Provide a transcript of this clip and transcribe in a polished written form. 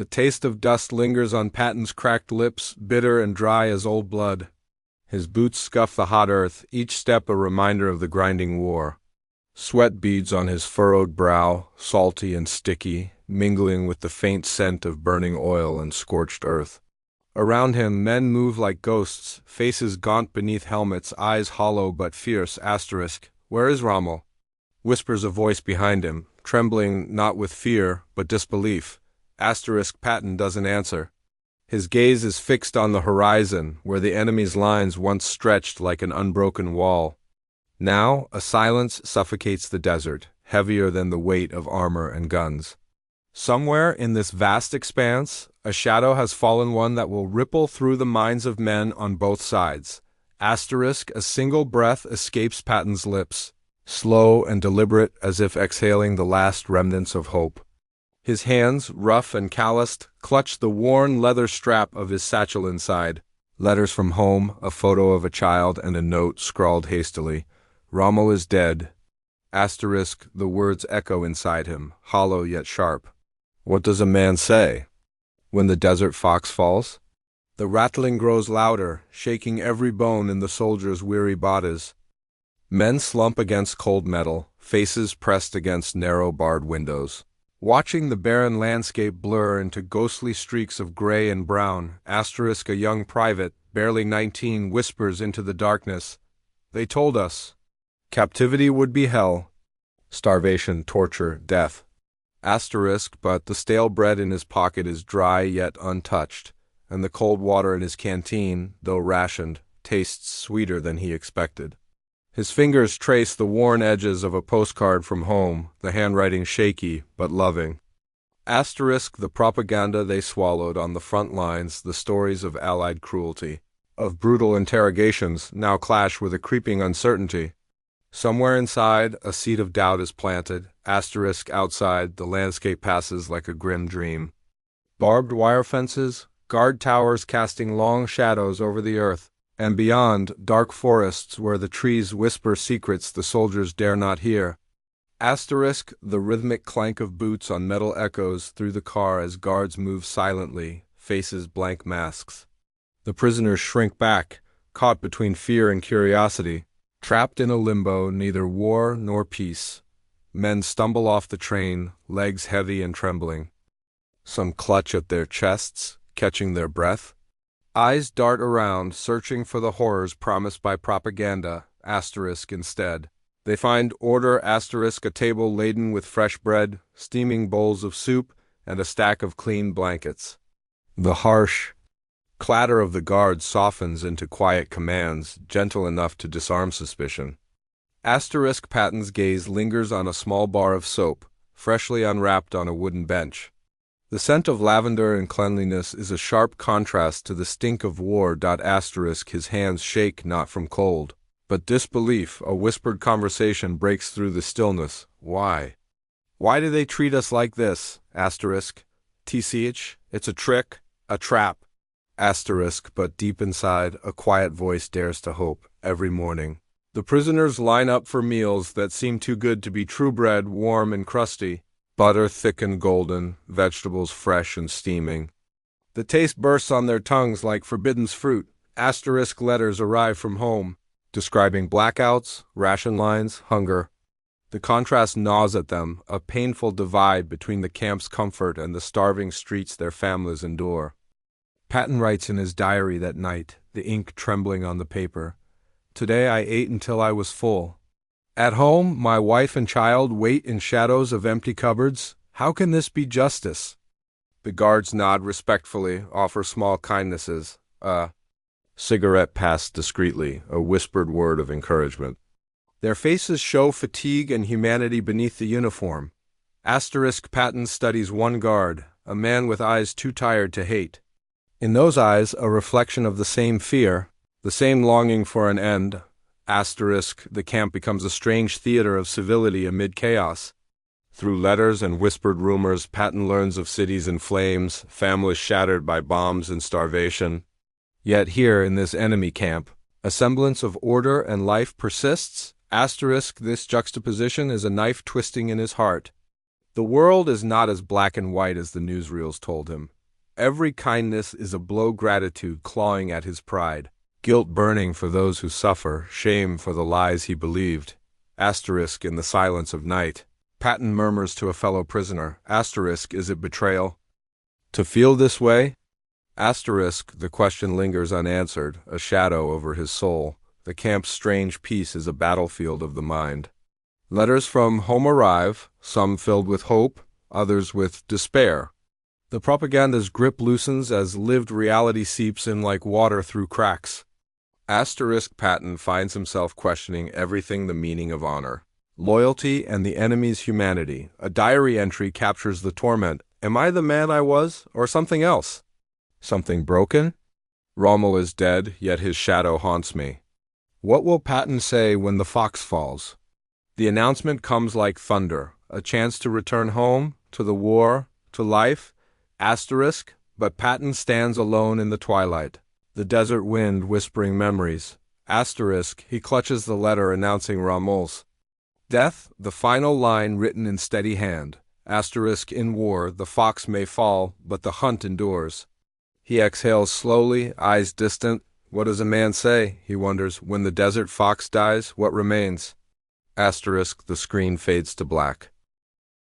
The taste of dust lingers on Patton's cracked lips, bitter and dry as old blood. His boots scuff the hot earth, each step a reminder of the grinding war. Sweat beads on his furrowed brow, salty and sticky, mingling with the faint scent of burning oil and scorched earth. Around him, men move like ghosts, faces gaunt beneath helmets, eyes hollow but fierce. Where is Rommel? Whispers a voice behind him, trembling not with fear but disbelief. Patton doesn't answer. His gaze is fixed on the horizon, where the enemy's lines once stretched like an unbroken wall. Now, a silence suffocates the desert, heavier than the weight of armor and guns. Somewhere in this vast expanse, a shadow has fallen, one that will ripple through the minds of men on both sides. A single breath escapes Patton's lips, slow and deliberate as if exhaling the last remnants of hope. His hands, rough and calloused, clutch the worn leather strap of his satchel inside. Letters from home, a photo of a child, and a note scrawled hastily. Rommel is dead. The words echo inside him, hollow yet sharp. What does a man say when the desert fox falls? The rattling grows louder, shaking every bone in the soldiers' weary bodies. Men slump against cold metal, faces pressed against narrow barred windows. Watching the barren landscape blur into ghostly streaks of gray and brown, a young private, barely 19, whispers into the darkness. They told us. Captivity would be hell. Starvation, torture, death. But the stale bread in his pocket is dry yet untouched, and the cold water in his canteen, though rationed, tastes sweeter than he expected. His fingers trace the worn edges of a postcard from home, the handwriting shaky but loving. The propaganda they swallowed on the front lines, the stories of Allied cruelty, of brutal interrogations, now clash with a creeping uncertainty. Somewhere inside, a seed of doubt is planted. Outside, the landscape passes like a grim dream. Barbed wire fences, guard towers casting long shadows over the earth, and beyond, dark forests where the trees whisper secrets the soldiers dare not hear. The rhythmic clank of boots on metal echoes through the car as guards move silently, faces blank masks. The prisoners shrink back, caught between fear and curiosity, trapped in a limbo, neither war nor peace. Men stumble off the train, legs heavy and trembling. Some clutch at their chests, catching their breath. Eyes dart around, searching for the horrors promised by propaganda, instead. They find order, a table laden with fresh bread, steaming bowls of soup, and a stack of clean blankets. The harsh clatter of the guards softens into quiet commands, gentle enough to disarm suspicion. Patton's gaze lingers on a small bar of soap, freshly unwrapped on a wooden bench. The scent of lavender and cleanliness is a sharp contrast to the stink of war. His hands shake not from cold, but disbelief. A whispered conversation breaks through the stillness. Why? Why do they treat us like this? TCH, it's a trick, a trap. But deep inside, a quiet voice dares to hope. Every morning, the prisoners line up for meals that seem too good to be true. Bread, warm and crusty. Butter thick and golden, vegetables fresh and steaming. The taste bursts on their tongues like forbidden fruit. Letters arrive from home, describing blackouts, ration lines, hunger. The contrast gnaws at them, a painful divide between the camp's comfort and the starving streets their families endure. Patton writes in his diary that night, the ink trembling on the paper. Today I ate until I was full. At home, my wife and child wait in shadows of empty cupboards. How can this be justice? The guards nod respectfully, offer small kindnesses. A cigarette passed discreetly, a whispered word of encouragement. Their faces show fatigue and humanity beneath the uniform. Patton studies one guard, a man with eyes too tired to hate. In those eyes, a reflection of the same fear, the same longing for an end. The camp becomes a strange theater of civility amid chaos. Through letters and whispered rumors, Patton learns of cities in flames, families shattered by bombs and starvation. Yet here, in this enemy camp, a semblance of order and life persists. This juxtaposition is a knife twisting in his heart. The world is not as black and white as the newsreels told him. Every kindness is a blow gratitude clawing at his pride, guilt burning for those who suffer, shame for the lies he believed. Asterisk in the silence of night. Patton murmurs to a fellow prisoner. Asterisk, is it betrayal to feel this way? Asterisk, the question lingers unanswered, a shadow over his soul. The camp's strange peace is a battlefield of the mind. Letters from home arrive, some filled with hope, others with despair. The propaganda's grip loosens as lived reality seeps in like water through cracks. Asterisk Patton finds himself questioning everything: the meaning of honor, loyalty, and the enemy's humanity. A diary entry captures the torment. Am I the man I was, or something else? Something broken? Rommel is dead, yet his shadow haunts me. What will Patton say when the fox falls? The announcement comes like thunder, a chance to return home, to the war, to life. Asterisk, but Patton stands alone in the twilight, the desert wind whispering memories. Asterisk, he clutches the letter announcing Rommel's death, the final line written in steady hand. Asterisk, in war, the fox may fall, but the hunt endures. He exhales slowly, eyes distant. What does a man say, he wonders, when the desert fox dies? What remains? Asterisk, the screen fades to black.